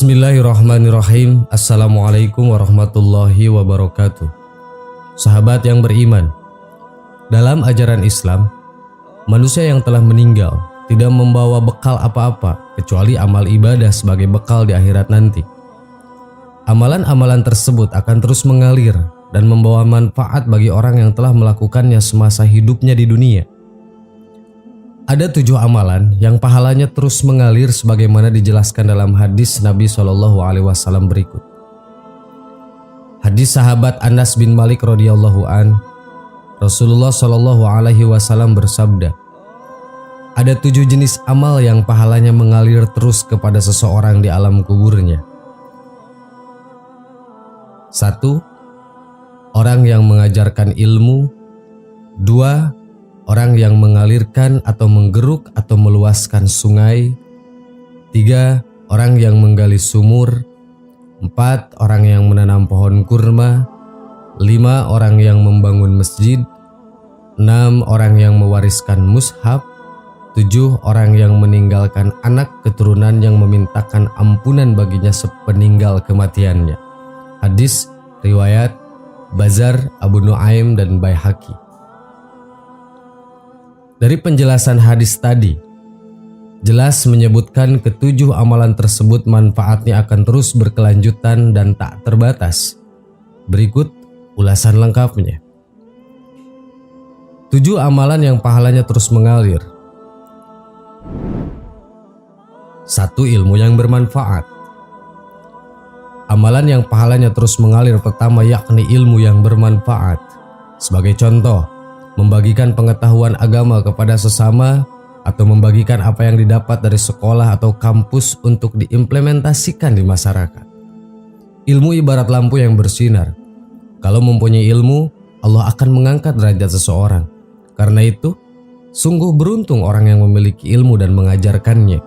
Bismillahirrahmanirrahim. Assalamualaikum warahmatullahi wabarakatuh. Sahabat yang beriman, dalam ajaran Islam, manusia yang telah meninggal tidak membawa bekal apa-apa kecuali amal ibadah sebagai bekal di akhirat nanti. Amalan-amalan tersebut akan terus mengalir dan membawa manfaat bagi orang yang telah melakukannya semasa hidupnya di dunia. Ada 7 amalan yang pahalanya terus mengalir sebagaimana dijelaskan dalam hadis Nabi SAW berikut. Hadis sahabat Anas bin Malik radhiyallahu an, Rasulullah SAW bersabda, ada 7 jenis amal yang pahalanya mengalir terus kepada seseorang di alam kuburnya. 1. Orang yang mengajarkan ilmu. 2. Orang yang mengalirkan atau menggeruk atau meluaskan sungai. 3. Orang yang menggali sumur. 4. Orang yang menanam pohon kurma. 5. Orang yang membangun masjid. 6. Orang yang mewariskan mushaf. 7. Orang yang meninggalkan anak keturunan yang memintakan ampunan baginya sepeninggal kematiannya. Hadis riwayat Bazar, Abu Nuaim dan Baihaqi. Dari penjelasan hadis tadi, jelas menyebutkan ke-7 amalan tersebut manfaatnya akan terus berkelanjutan dan tak terbatas. Berikut ulasan lengkapnya. 7 amalan yang pahalanya terus mengalir. 1. Ilmu yang bermanfaat. Amalan yang pahalanya terus mengalir pertama yakni ilmu yang bermanfaat. Sebagai contoh, membagikan pengetahuan agama kepada sesama atau membagikan apa yang didapat dari sekolah atau kampus untuk diimplementasikan di masyarakat. Ilmu ibarat lampu yang bersinar. Kalau mempunyai ilmu, Allah akan mengangkat derajat seseorang. Karena itu, sungguh beruntung orang yang memiliki ilmu dan mengajarkannya.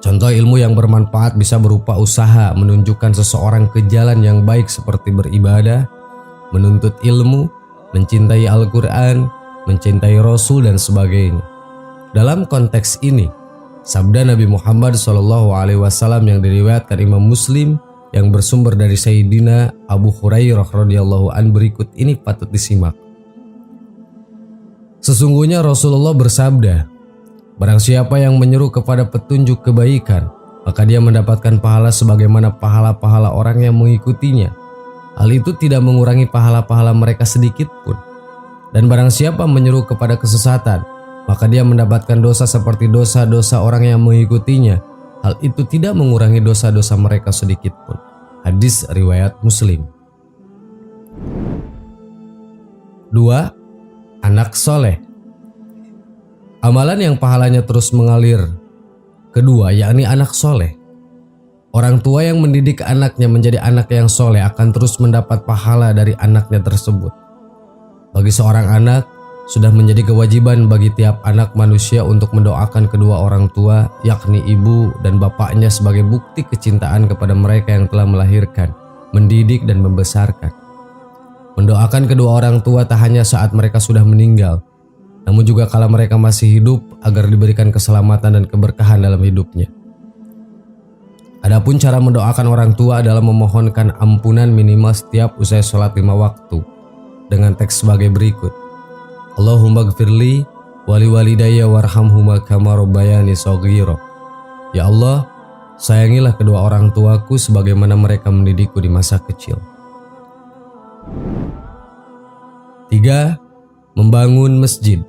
Contoh ilmu yang bermanfaat bisa berupa usaha menunjukkan seseorang ke jalan yang baik seperti beribadah, menuntut ilmu, mencintai Al-Quran, mencintai Rasul dan sebagainya. Dalam konteks ini, sabda Nabi Muhammad SAW yang diriwayatkan Imam Muslim yang bersumber dari Sayyidina Abu Hurairah radhiyallahu an berikut ini patut disimak. Sesungguhnya Rasulullah bersabda, barang siapa yang menyeru kepada petunjuk kebaikan, maka dia mendapatkan pahala sebagaimana pahala-pahala orang yang mengikutinya. Hal itu tidak mengurangi pahala-pahala mereka sedikit pun. Dan barang siapa menyeru kepada kesesatan, maka dia mendapatkan dosa seperti dosa-dosa orang yang mengikutinya. Hal itu tidak mengurangi dosa-dosa mereka sedikit pun. Hadis riwayat Muslim. 2. Anak soleh. Amalan yang pahalanya terus mengalir. Kedua, yakni anak soleh. Orang tua yang mendidik anaknya menjadi anak yang soleh akan terus mendapat pahala dari anaknya tersebut. Bagi seorang anak, sudah menjadi kewajiban bagi tiap anak manusia untuk mendoakan kedua orang tua, yakni ibu dan bapaknya sebagai bukti kecintaan kepada mereka yang telah melahirkan, mendidik dan membesarkan. Mendoakan kedua orang tua tak hanya saat mereka sudah meninggal, namun juga kala mereka masih hidup agar diberikan keselamatan dan keberkahan dalam hidupnya. Adapun cara mendoakan orang tua adalah memohonkan ampunan minimal setiap usai sholat 5 waktu dengan teks sebagai berikut. Allahumma gfirli wali walidayya warhamhuma kama rabbayani shaghira. Ya Allah, sayangilah kedua orang tuaku sebagaimana mereka mendidikku di masa kecil. 3. Membangun masjid.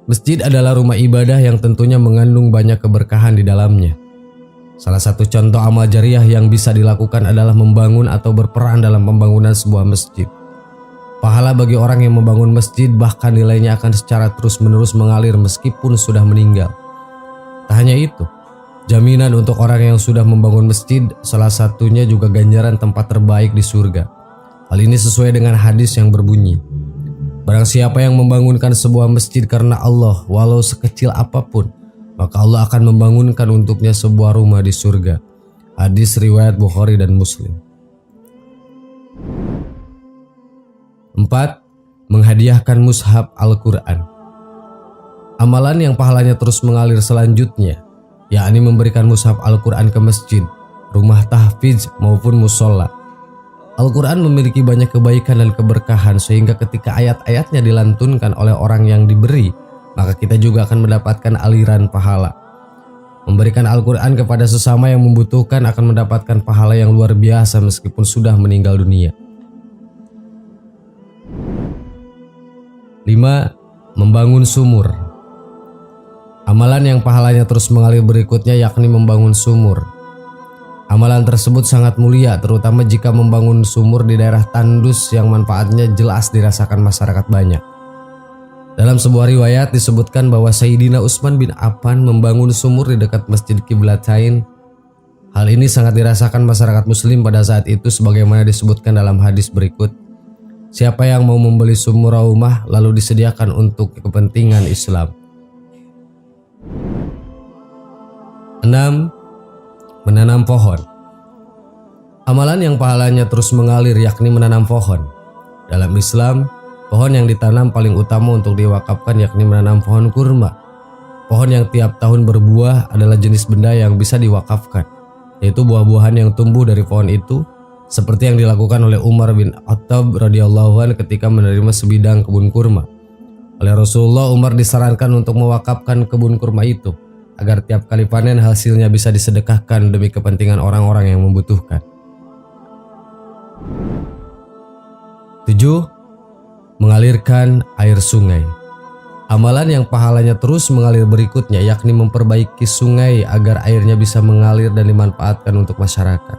Masjid adalah rumah ibadah yang tentunya mengandung banyak keberkahan di dalamnya. Salah satu contoh amal jariah yang bisa dilakukan adalah membangun atau berperan dalam pembangunan sebuah masjid. Pahala bagi orang yang membangun masjid bahkan nilainya akan secara terus-menerus mengalir meskipun sudah meninggal. Tak hanya itu, jaminan untuk orang yang sudah membangun masjid salah satunya juga ganjaran tempat terbaik di surga. Hal ini sesuai dengan hadis yang berbunyi, barang siapa yang membangunkan sebuah masjid karena Allah walau sekecil apapun, maka Allah akan membangunkan untuknya sebuah rumah di surga. Hadis riwayat Bukhari dan Muslim. 4. Menghadiahkan mushaf Al-Quran. Amalan yang pahalanya terus mengalir selanjutnya yakni memberikan mushaf Al-Quran ke masjid, rumah tahfidz maupun musola. Al-Quran memiliki banyak kebaikan dan keberkahan sehingga ketika ayat-ayatnya dilantunkan oleh orang yang diberi, maka kita juga akan mendapatkan aliran pahala. Memberikan Al-Quran kepada sesama yang membutuhkan akan mendapatkan pahala yang luar biasa meskipun sudah meninggal dunia. 5. Membangun sumur. Amalan yang pahalanya terus mengalir berikutnya yakni membangun sumur. Amalan tersebut sangat mulia terutama jika membangun sumur di daerah tandus yang manfaatnya jelas dirasakan masyarakat banyak. Dalam sebuah riwayat disebutkan bahwa Sayyidina Utsman bin Affan membangun sumur di dekat Masjid Qiblatain. Hal ini sangat dirasakan masyarakat muslim pada saat itu sebagaimana disebutkan dalam hadis berikut. Siapa yang mau membeli sumur rumah lalu disediakan untuk kepentingan Islam. 6. Menanam pohon. Amalan yang pahalanya terus mengalir yakni menanam pohon. Dalam Islam, pohon yang ditanam paling utama untuk diwakafkan yakni menanam pohon kurma. Pohon yang tiap tahun berbuah adalah jenis benda yang bisa diwakafkan, yaitu buah-buahan yang tumbuh dari pohon itu, seperti yang dilakukan oleh Umar bin Khattab radhiyallahu anhu ketika menerima sebidang kebun kurma. Oleh Rasulullah, Umar disarankan untuk mewakafkan kebun kurma itu agar tiap kali panen hasilnya bisa disedekahkan demi kepentingan orang-orang yang membutuhkan. 7. Mengalirkan air sungai. Amalan yang pahalanya terus mengalir berikutnya yakni memperbaiki sungai agar airnya bisa mengalir dan dimanfaatkan untuk masyarakat.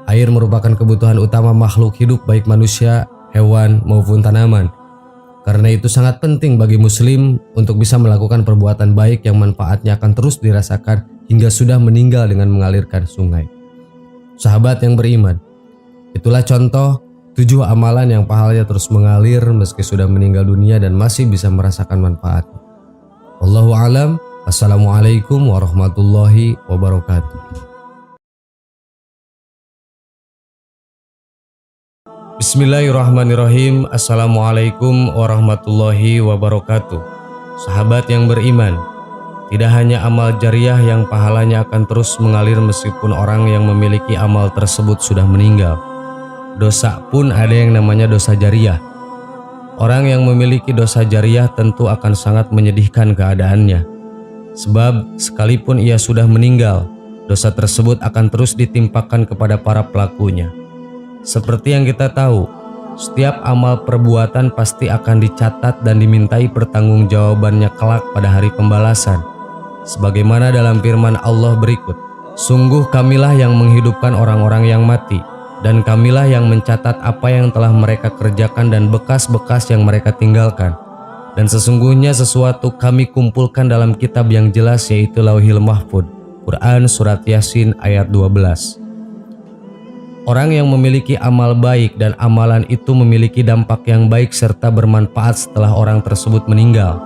Air merupakan kebutuhan utama makhluk hidup baik manusia, hewan maupun tanaman. Karena itu sangat penting bagi muslim untuk bisa melakukan perbuatan baik yang manfaatnya akan terus dirasakan hingga sudah meninggal dengan mengalirkan sungai. Sahabat yang beriman, itulah contoh 7 amalan yang pahalanya terus mengalir meski sudah meninggal dunia dan masih bisa merasakan manfaatnya. Wallahu a'lam. Assalamualaikum warahmatullahi wabarakatuh. Bismillahirrahmanirrahim. Assalamualaikum warahmatullahi wabarakatuh. Sahabat yang beriman, tidak hanya amal jariah yang pahalanya akan terus mengalir meskipun orang yang memiliki amal tersebut sudah meninggal. Dosa pun ada yang namanya dosa jariah. Orang yang memiliki dosa jariah tentu akan sangat menyedihkan keadaannya. Sebab sekalipun ia sudah meninggal, dosa tersebut akan terus ditimpakan kepada para pelakunya. Seperti yang kita tahu, setiap amal perbuatan pasti akan dicatat dan dimintai pertanggungjawabannya kelak pada hari pembalasan. Sebagaimana dalam firman Allah berikut, sungguh kamilah yang menghidupkan orang-orang yang mati, dan kamilah yang mencatat apa yang telah mereka kerjakan dan bekas-bekas yang mereka tinggalkan. Dan sesungguhnya sesuatu kami kumpulkan dalam kitab yang jelas yaitu Lauhil Mahfudz. Quran Surat Yasin ayat 12. Orang yang memiliki amal baik dan amalan itu memiliki dampak yang baik serta bermanfaat setelah orang tersebut meninggal,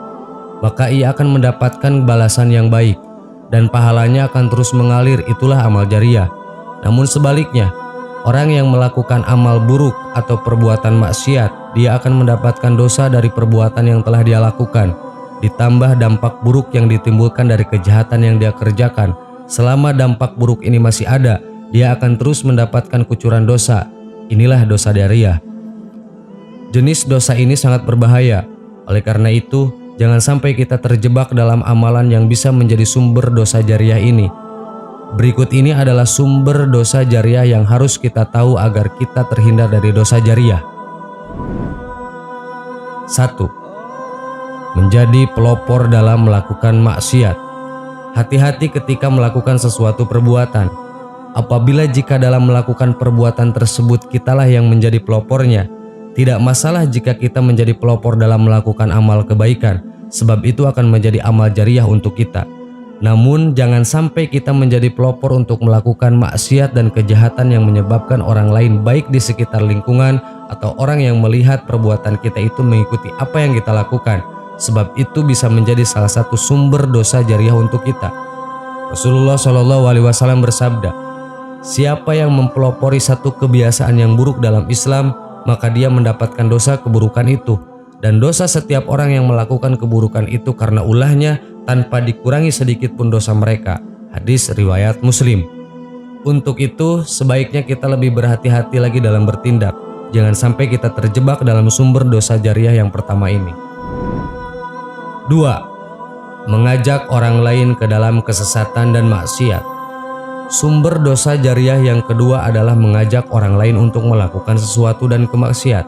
maka ia akan mendapatkan balasan yang baik dan pahalanya akan terus mengalir, itulah amal jariah. Namun sebaliknya, orang yang melakukan amal buruk atau perbuatan maksiat, dia akan mendapatkan dosa dari perbuatan yang telah dia lakukan, ditambah dampak buruk yang ditimbulkan dari kejahatan yang dia kerjakan. Selama dampak buruk ini masih ada, dia akan terus mendapatkan kucuran dosa. Inilah dosa jariah. Jenis dosa ini sangat berbahaya. Oleh karena itu, jangan sampai kita terjebak dalam amalan yang bisa menjadi sumber dosa jariah ini. Berikut ini adalah sumber dosa jariah yang harus kita tahu agar kita terhindar dari dosa jariah. 1. Menjadi pelopor dalam melakukan maksiat. Hati-hati ketika melakukan sesuatu perbuatan. Apabila jika dalam melakukan perbuatan tersebut kitalah yang menjadi pelopornya, tidak masalah jika kita menjadi pelopor dalam melakukan amal kebaikan, sebab itu akan menjadi amal jariah untuk kita. Namun jangan sampai kita menjadi pelopor untuk melakukan maksiat dan kejahatan yang menyebabkan orang lain baik di sekitar lingkungan atau orang yang melihat perbuatan kita itu mengikuti apa yang kita lakukan, sebab itu bisa menjadi salah satu sumber dosa jariah untuk kita. Rasulullah SAW bersabda, siapa yang mempelopori satu kebiasaan yang buruk dalam Islam, maka dia mendapatkan dosa keburukan itu. Dan dosa setiap orang yang melakukan keburukan itu karena ulahnya tanpa dikurangi sedikit pun dosa mereka. Hadis riwayat Muslim. Untuk itu, sebaiknya kita lebih berhati-hati lagi dalam bertindak. Jangan sampai kita terjebak dalam sumber dosa jariah yang pertama ini. 2. Mengajak orang lain ke dalam kesesatan dan maksiat. Sumber dosa jariah yang kedua adalah mengajak orang lain untuk melakukan sesuatu dan kemaksiat.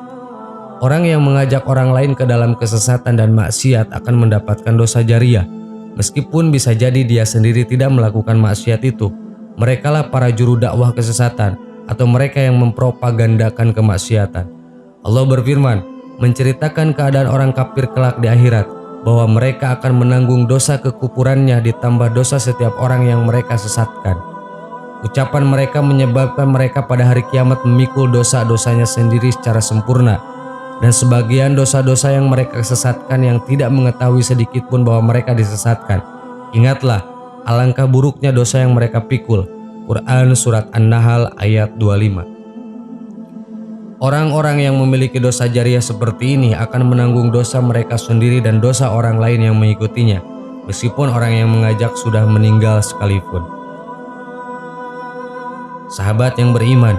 Orang yang mengajak orang lain ke dalam kesesatan dan maksiat akan mendapatkan dosa jariah. Meskipun bisa jadi dia sendiri tidak melakukan maksiat itu, merekalah para juru dakwah kesesatan atau mereka yang mempropagandakan kemaksiatan. Allah berfirman, menceritakan keadaan orang kafir kelak di akhirat, bahwa mereka akan menanggung dosa kekufurannya ditambah dosa setiap orang yang mereka sesatkan. Ucapan mereka menyebabkan mereka pada hari kiamat memikul dosa-dosanya sendiri secara sempurna. Dan sebagian dosa-dosa yang mereka sesatkan yang tidak mengetahui sedikit pun bahwa mereka disesatkan. Ingatlah, alangkah buruknya dosa yang mereka pikul. Quran Surat An-Nahl ayat 25. Orang-orang yang memiliki dosa jariah seperti ini akan menanggung dosa mereka sendiri dan dosa orang lain yang mengikutinya, meskipun orang yang mengajak sudah meninggal sekalipun. Sahabat yang beriman,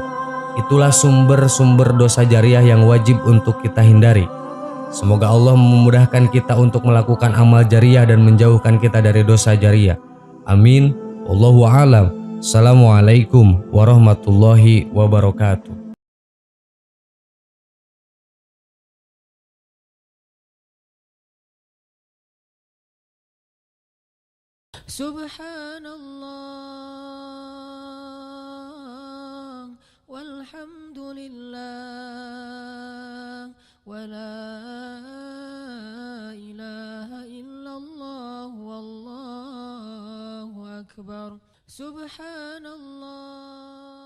itulah sumber-sumber dosa jariah yang wajib untuk kita hindari. Semoga Allah memudahkan kita untuk melakukan amal jariah dan menjauhkan kita dari dosa jariah. Amin. Wallahu a'lam. Assalamualaikum warahmatullahi wabarakatuh. Subhanallah walhamdulillah wala ilaha illallah wallahu akbar. Subhanallah